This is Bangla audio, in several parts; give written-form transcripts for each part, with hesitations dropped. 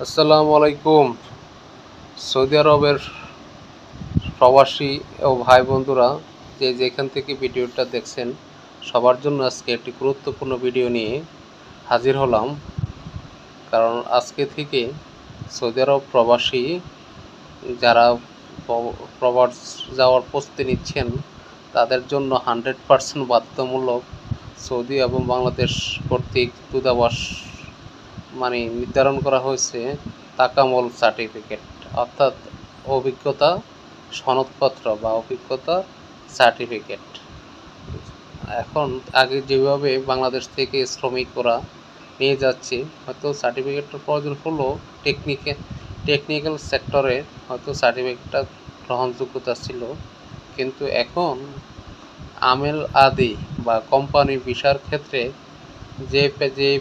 আসসালামু আলাইকুম। সৌদি আরবের প্রবাসী ও ভাই বন্ধুরা যে যেখান থেকে ভিডিওটা দেখছেন সবার জন্য আজকে একটি গুরুত্বপূর্ণ ভিডিও নিয়ে হাজির হলাম। কারণ আজকে থেকে সৌদি আরব প্রবাসী যারা প্রবাস যাওয়ার প্রস্তুতি নিচ্ছেন তাদের জন্য 100% বাধ্যতামূলক সৌদি এবং বাংলাদেশ কর্তৃক দূতাবাস নির্ধারণ করা হয়েছে তাকামল সার্টিফিকেট, অর্থাৎ অভিজ্ঞতা সনদপত্র বা অভিজ্ঞতা সার্টিফিকেট। এখন আগে যেভাবে বাংলাদেশ থেকে শ্রমিকরা নিয়ে যাচ্ছে, হয়তো সার্টিফিকেটের প্রয়োজন হলেও টেকনিক্যাল সেক্টরে হয়তো সার্টিফিকেটটা গ্রহণযোগ্যতা ছিল, কিন্তু এখন আমেল আদি বা কোম্পানি ভিসার ক্ষেত্রে যে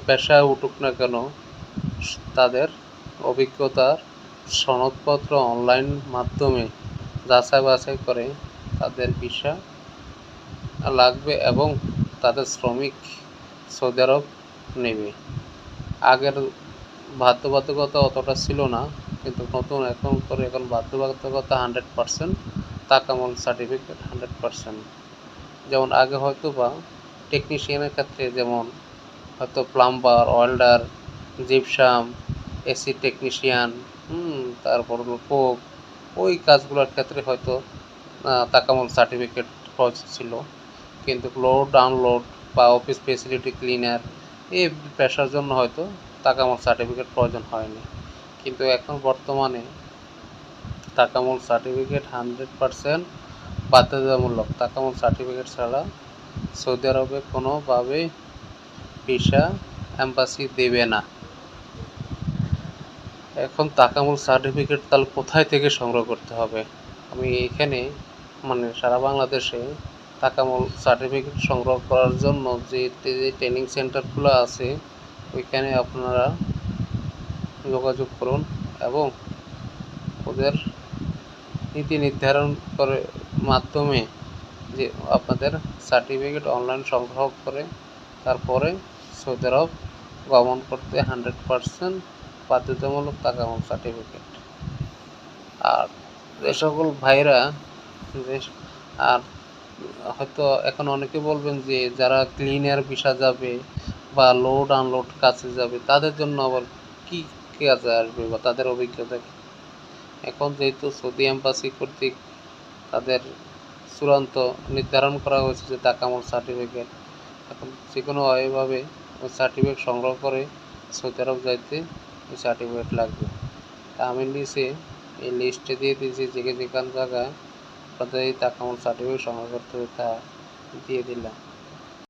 পেশায় উঠুক না কেন তাদের অভিজ্ঞতার সনদপত্র অনলাইন মাধ্যমে যাচাই বাছাই করে তাদের ভিসা লাগবে এবং তাদের শ্রমিক সৌদি আরব নেবে। আগের বাধ্যবাধকতা অতটা ছিল না, কিন্তু নতুন এখন বাধ্যবাধকতা 100%। তাকামল সার্টিফিকেট 100%। যেমন আগে হয়তো বা টেকনিশিয়ানের ক্ষেত্রে, যেমন হয়তো plumber, welder, gypsum, AC technician, তারপর হলো কোক, ওই কাজগুলোর ক্ষেত্রে হয়তো তাকামল সার্টিফিকেট প্রয়োজন ছিল, কিন্তু লোড আনলোড বা অফিস ফেসিলিটি ক্লিনার এই পেশার জন্য হয়তো তাকামল সার্টিফিকেট প্রয়োজন হয়নি। কিন্তু এখন বর্তমানে তাকামল সার্টিফিকেট 100% বাধ্যতামূলক। তাকামল সার্টিফিকেট ছাড়া সৌদি আরবে কোনোভাবেই ভিসা এম্বাসি দেবে না। এখন তাকামল সার্টিফিকেট তাহলে কোথায় থেকে সংগ্রহ করতে হবে? আমি এখানে সারা বাংলাদেশে তাকামল সার্টিফিকেট সংগ্রহ করার জন্য যে ট্রেনিং সেন্টারগুলো আছে ওইখানে আপনারা যোগাযোগ করুন এবং ওদের নীতি নির্ধারণ করে মাধ্যমে যে আপনাদের সার্টিফিকেট অনলাইন সংগ্রহ করে তারপরে সৌদি আরব গমন করতে 100% বাধ্যতামূলক তাকামল সার্টিফিকেট। আর যে সকল ভাইরা আর হয়তো এখন অনেকে বলবেন যে যারা ক্লিনার ভিসা যাবে বা লোড আনলোড কাজে যাবে তাদের জন্য আবার কি কাজে আসবে বা তাদের অভিজ্ঞতা কি? এখন যেহেতু সৌদি এম্বাসি কর্তৃক তাদের চূড়ান্ত নির্ধারণ করা হয়েছে যে তাকামল সার্টিফিকেট, এখন যে কোনোভাবে ওই সার্টিফিকেট সংগ্রহ করে সৌদি আরব যাইতে ওই সার্টিফিকেট লাগবে। তা আমি নিচে এই লিস্টে দিয়ে দিয়েছি যেখান জায়গায় আপনাদের এই তাকামল সার্টিফিকেট সংগ্রহ করতে তা দিয়ে দিলাম।